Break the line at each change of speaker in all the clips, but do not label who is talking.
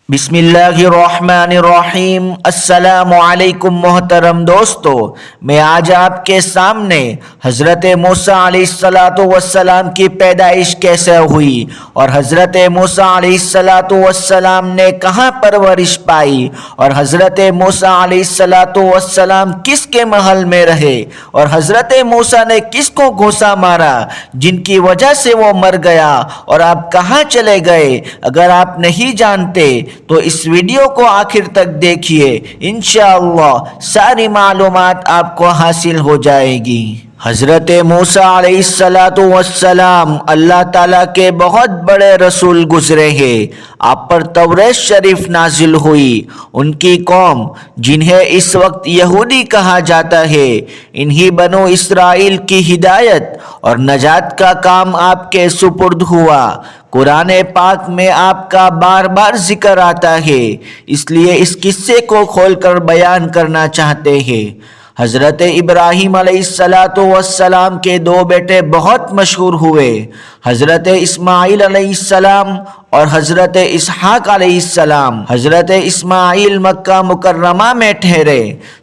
بسم اللہ الرحمن الرحیم۔ السلام علیکم محترم دوستو، میں آج آپ کے سامنے حضرت موسیٰ علیہ السلام کی پیدائش کیسے ہوئی اور حضرت موسیٰ علیہ السلام نے کہاں پرورش پائی اور حضرت موسیٰ علیہ السلام کس کے محل میں رہے اور حضرت موسیٰ نے کس کو گھوسا مارا جن کی وجہ سے وہ مر گیا اور آپ کہاں چلے گئے، اگر آپ نہیں جانتے تو اس ویڈیو کو آخر تک دیکھیے، انشاءاللہ ساری معلومات آپ کو حاصل ہو جائے گی۔ حضرت موسیٰ علیہ السلام اللہ تعالیٰ کے بہت بڑے رسول گزرے ہیں۔ آپ پر توریت شریف نازل ہوئی۔ ان کی قوم جنہیں اس وقت یہودی کہا جاتا ہے، انہی بنو اسرائیل کی ہدایت اور نجات کا کام آپ کے سپرد ہوا۔ قرآن پاک میں آپ کا بار بار ذکر آتا ہے، اس لیے اس قصے کو کھول کر بیان کرنا چاہتے ہیں۔ حضرت ابراہیم علیہ السلام کے دو بیٹے بہت مشہور ہوئے، حضرت اسماعیل علیہ السلام اور حضرت اسحاق علیہ السلام۔ حضرت اسماعیل مکہ مکرمہ میں ٹھہرے،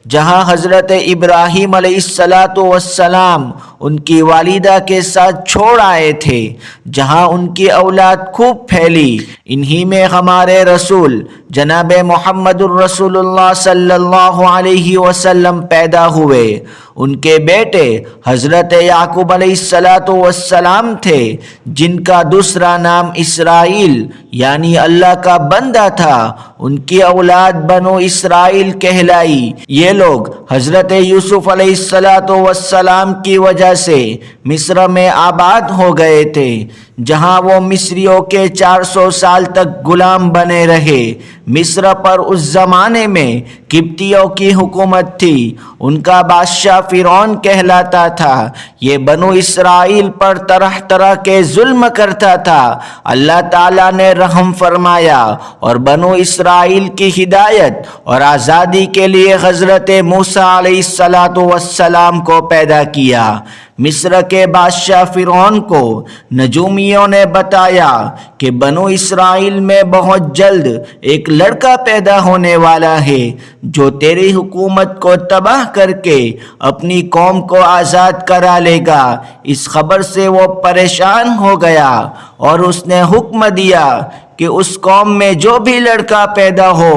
جہاں حضرت ابراہیم علیہ السلام ان کی والدہ کے ساتھ چھوڑ آئے تھے، جہاں ان کی اولاد خوب پھیلی۔ انہی میں ہمارے رسول جناب محمد الرسول اللہ صلی اللہ علیہ وسلم پیدا ہوئے۔ ان کے بیٹے حضرت یعقوب علیہ السلام تھے، جن کا دوسرا نام اسرائیل یعنی اللہ کا بندہ تھا۔ ان کی اولاد بنو اسرائیل کہلائی۔ یہ لوگ حضرت یوسف علیہ السلام کی وجہ سے مصر میں آباد ہو گئے تھے، جہاں وہ مصریوں کے 400 سال تک غلام بنے رہے۔ مصر پر اس زمانے میں قبطیوں کی حکومت تھی، ان کا بادشاہ فرعون کہلاتا تھا۔ یہ بنو اسرائیل پر طرح طرح کے ظلم کرتا تھا۔ اللہ تعالیٰ نے رحم فرمایا اور بنو اسرائیل کی ہدایت اور آزادی کے لیے حضرت موسیٰ علیہ السلام کو پیدا کیا۔ مصر کے بادشاہ فرعون کو نجومیوں نے بتایا کہ بنو اسرائیل میں بہت جلد ایک لڑکا پیدا ہونے والا ہے جو تیری حکومت کو تباہ کر کے اپنی قوم کو آزاد کرا لے گا۔ اس خبر سے وہ پریشان ہو گیا اور اس نے حکم دیا کہ اس قوم میں جو بھی لڑکا پیدا ہو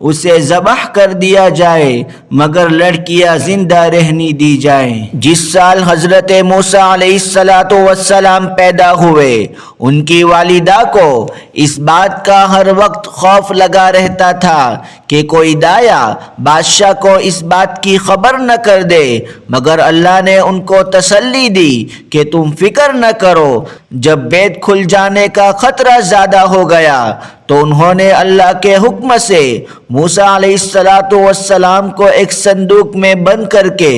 اسے ذبح کر دیا جائے، مگر لڑکیاں زندہ رہنی دی جائیں۔ جس سال حضرت موسیٰ علیہ السلام پیدا ہوئے، ان کی والدہ کو اس بات کا ہر وقت خوف لگا رہتا تھا کہ کوئی دایا بادشاہ کو اس بات کی خبر نہ کر دے، مگر اللہ نے ان کو تسلی دی کہ تم فکر نہ کرو۔ جب بیت کھل جانے کا خطرہ زیادہ ہو گیا تو انہوں نے اللہ کے حکم سے موسیٰ علیہ السلام کو ایک صندوق میں بند کر کے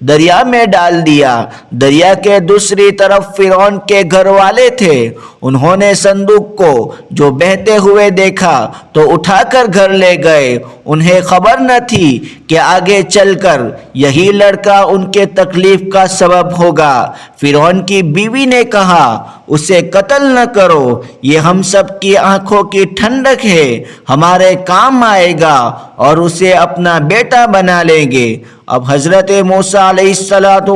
دریا میں ڈال دیا۔ دریا کے دوسری طرف فرعون کے گھر والے تھے۔ انہوں نے صندوق کو جو بہتے ہوئے دیکھا تو اٹھا کر گھر لے گئے۔ انہیں خبر نہ تھی کہ آگے چل کر یہی لڑکا ان کے تکلیف کا سبب ہوگا۔ فرعون کی بیوی نے کہا، اسے قتل نہ کرو، یہ ہم سب کی آنکھوں کی ٹھنڈک ہے، ہمارے کام آئے گا اور اسے اپنا بیٹا بنا لیں گے۔ اب حضرت موسیٰ علیہ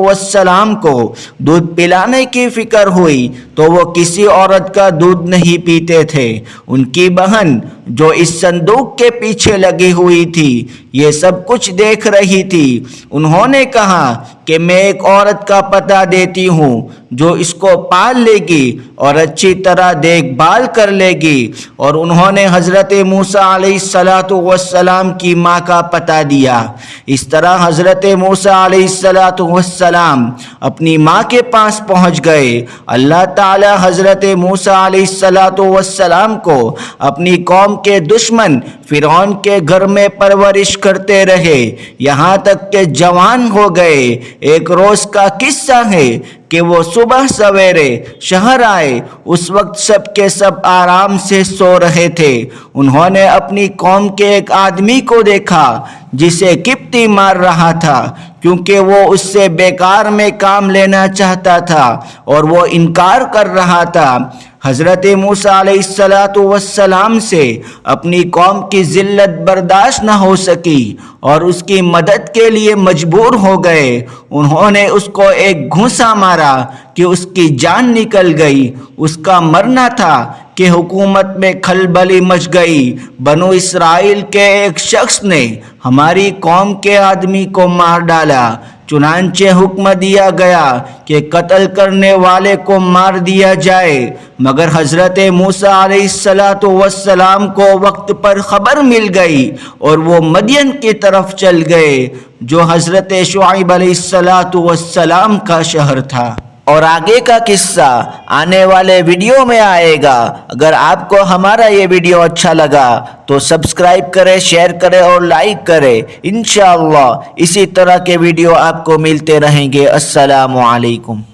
السلام کو دودھ پلانے کی فکر ہوئی تو وہ کسی عورت کا دودھ نہیں پیتے تھے۔ ان کی بہن جو اس صندوق کے پیچھے لگی ہوئی تھی یہ سب کچھ دیکھ رہی تھی۔ انہوں نے کہا کہ میں ایک عورت کا پتہ دیتی ہوں جو اس کو پال لے گی اور اچھی طرح دیکھ بھال کر لے گی، اور انہوں نے حضرت موسیٰ علیہ السلام کی ماں کا پتہ دیا۔ اس طرح حضرت موسیٰ علیہ السلام اپنی ماں کے پاس پہنچ گئے۔ اللہ تعالی حضرت موسیٰ علیہ السلام کو اپنی قوم کے دشمن فرعون کے گھر میں پرورش کرتے رہے، یہاں تک کہ جوان ہو گئے۔ ایک روز کا قصہ ہے کہ وہ صبح سویرے شہر آئے، اس وقت سب کے سب آرام سے سو رہے تھے۔ انہوں نے اپنی قوم کے ایک آدمی کو دیکھا جسے قبطی مار رہا تھا، کیونکہ وہ اس سے بیکار میں کام لینا چاہتا تھا اور وہ انکار کر رہا تھا۔ حضرت موسیٰ علیہ السلام سے اپنی قوم کی ذلت برداشت نہ ہو سکی اور اس کی مدد کے لیے مجبور ہو گئے۔ انہوں نے اس کو ایک گھونسا مارا کہ اس کی جان نکل گئی۔ اس کا مرنا تھا کہ حکومت میں کھلبلی مچ گئی۔ بنو اسرائیل کے ایک شخص نے ہماری قوم کے آدمی کو مار ڈالا، چنانچہ حکم دیا گیا کہ قتل کرنے والے کو مار دیا جائے، مگر حضرت موسیٰ علیہ السلام کو وقت پر خبر مل گئی اور وہ مدین کی طرف چل گئے جو حضرت شعیب علیہ السلام کا شہر تھا۔ اور آگے کا قصہ آنے والے ویڈیو میں آئے گا۔ اگر آپ کو ہمارا یہ ویڈیو اچھا لگا تو سبسکرائب کریں، شیئر کریں اور لائک کریں۔ انشاءاللہ اسی طرح کے ویڈیو آپ کو ملتے رہیں گے۔ السلام علیکم۔